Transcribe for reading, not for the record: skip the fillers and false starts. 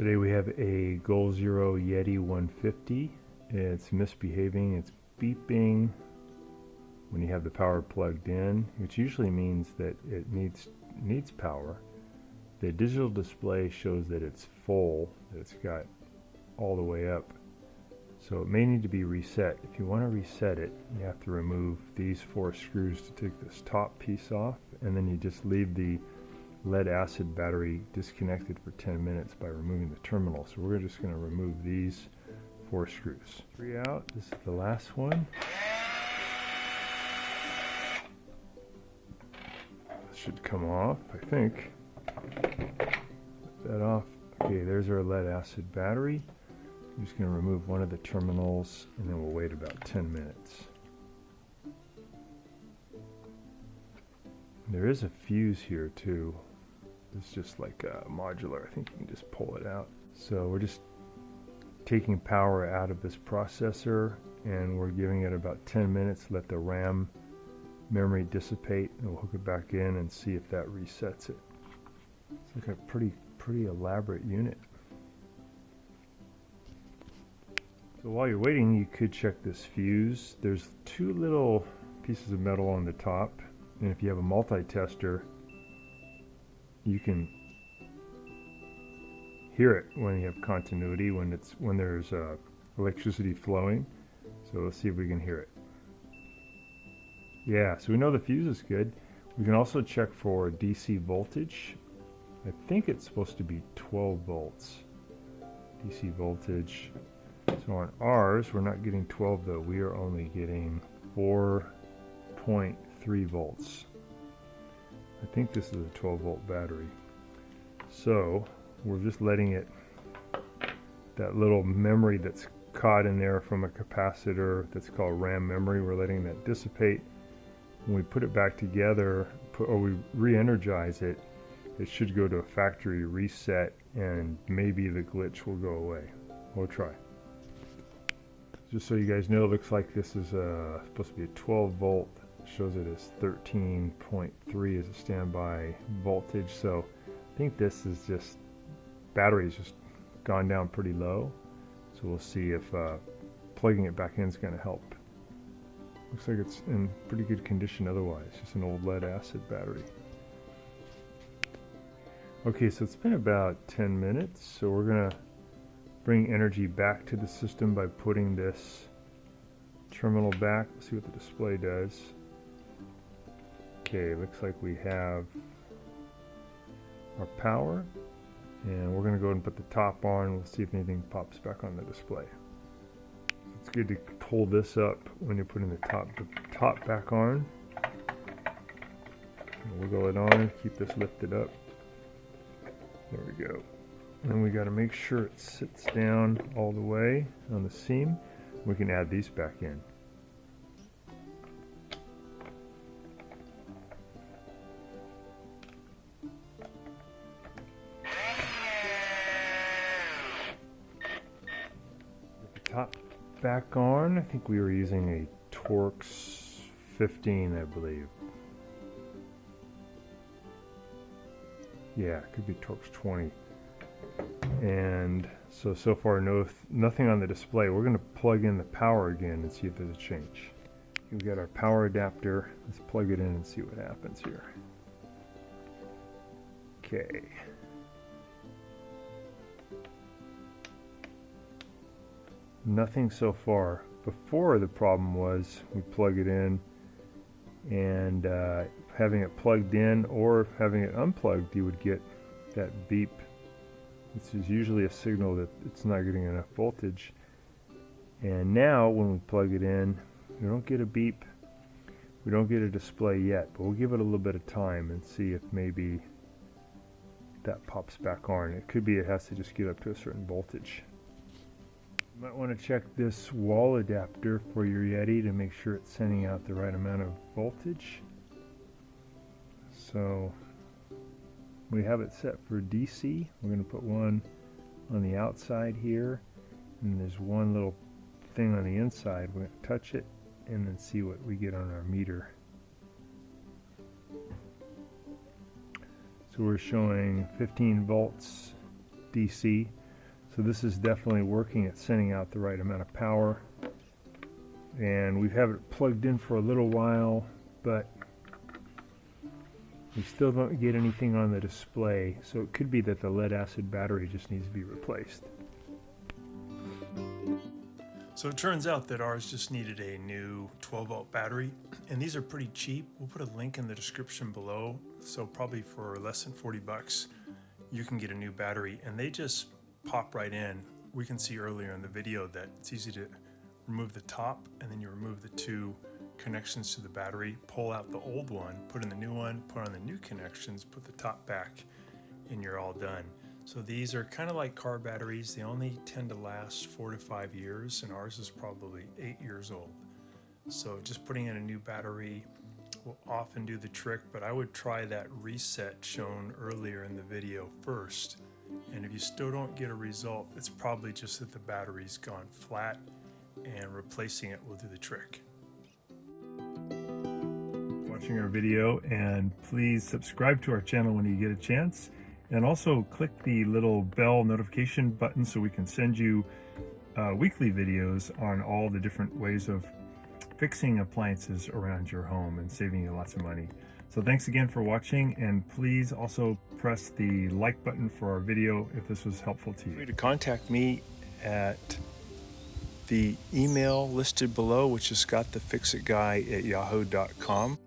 Today we have a Goal Zero Yeti 150. It's misbehaving, it's beeping when you have the power plugged in, which usually means that it needs power. The digital display shows that it's full, that it's got all the way up. So it may need to be reset. If you want to reset it, you have to remove these 4 screws to take this top piece off, and then you just leave the lead acid battery disconnected for 10 minutes by removing the terminal. So we're just going to remove these 4 screws. 3 out. This is the last one. This should come off, I think. Put that off. Okay, there's our lead acid battery. I'm just going to remove one of the terminals, and then we'll wait about 10 minutes. There is a fuse here too. It's just like a modular. I think you can just pull it out. So we're just taking power out of this processor, and we're giving it about 10 minutes to let the RAM memory dissipate, and we'll hook it back in and see if that resets it. It's like a pretty elaborate unit. So while you're waiting, you could check this fuse. There's 2 little pieces of metal on the top, and if you have a multi-tester, you can hear it when you have continuity, when there's electricity flowing. So let's see if we can hear it. Yeah, so we know the fuse is good. We can also check for DC voltage. I think it's supposed to be 12 volts DC voltage. So on ours, we're not getting 12 though. We are only getting 4.3 volts. I think this is a 12 volt battery. So we're just letting it, that little memory that's caught in there from a capacitor that's called RAM memory, we're letting that dissipate. When we put it back together, or we re-energize it, it should go to a factory reset, and maybe the glitch will go away. We'll try. Just so you guys know, it looks like this is supposed to be a 12 volt. It shows it as 13.3 as a standby voltage. So I think this is just, battery's just gone down pretty low. So we'll see if plugging it back in is going to help. Looks like it's in pretty good condition otherwise. Just an old lead acid battery. Okay, so it's been about 10 minutes. So we're going to bring energy back to the system by putting this terminal back. Let's see what the display does. Okay, looks like we have our power, and we're going to go ahead and put the top on. We'll see if anything pops back on the display. It's good to pull this up when you're putting the top back on. Wiggle it on, keep this lifted up. There we go. And we got to make sure it sits down all the way on the seam. We can add these back in. Get the top back on. I think we were using a Torx 15, I believe. Yeah, it could be Torx 20. And so far nothing on the display. We're going to plug in the power again and see if there's a change. We've got our power adapter. Let's plug it in and see what happens here. Okay. Nothing so far. Before, the problem was we plug it in, and having it plugged in or having it unplugged, you would get that beep. This is usually a signal that it's not getting enough voltage. And now when we plug it in, we don't get a beep. We don't get a display yet, but we'll give it a little bit of time and see if maybe that pops back on. It could be it has to just get up to a certain voltage. You might want to check this wall adapter for your Yeti to make sure it's sending out the right amount of voltage. So we have it set for DC. We're going to put one on the outside here, and there's one little thing on the inside. We're going to touch it and then see what we get on our meter. So we're showing 15 volts DC. So this is definitely working at sending out the right amount of power. And we have it plugged in for a little while, but we still don't get anything on the display. So it could be that the lead acid battery just needs to be replaced. So it turns out that ours just needed a new 12-volt battery, and these are pretty cheap. We'll put a link in the description below, so probably for less than 40 bucks you can get a new battery, and they just pop right in. We can see earlier in the video that it's easy to remove the top, and then you remove the two connections to the battery, pull out the old one, put in the new one, put on the new connections, put the top back, and you're all done. So these are kind of like car batteries. They only tend to last 4 to 5 years, and ours is probably 8 years old. So just putting in a new battery will often do the trick, but I would try that reset shown earlier in the video first. And if you still don't get a result, it's probably just that the battery's gone flat, and replacing it will do the trick. Watching our video, and please subscribe to our channel when you get a chance. And also click the little bell notification button so we can send you weekly videos on all the different ways of fixing appliances around your home and saving you lots of money. So thanks again for watching, and please also press the like button for our video if this was helpful to you. Feel free to contact me at the email listed below, which is scottthefixitguy@yahoo.com.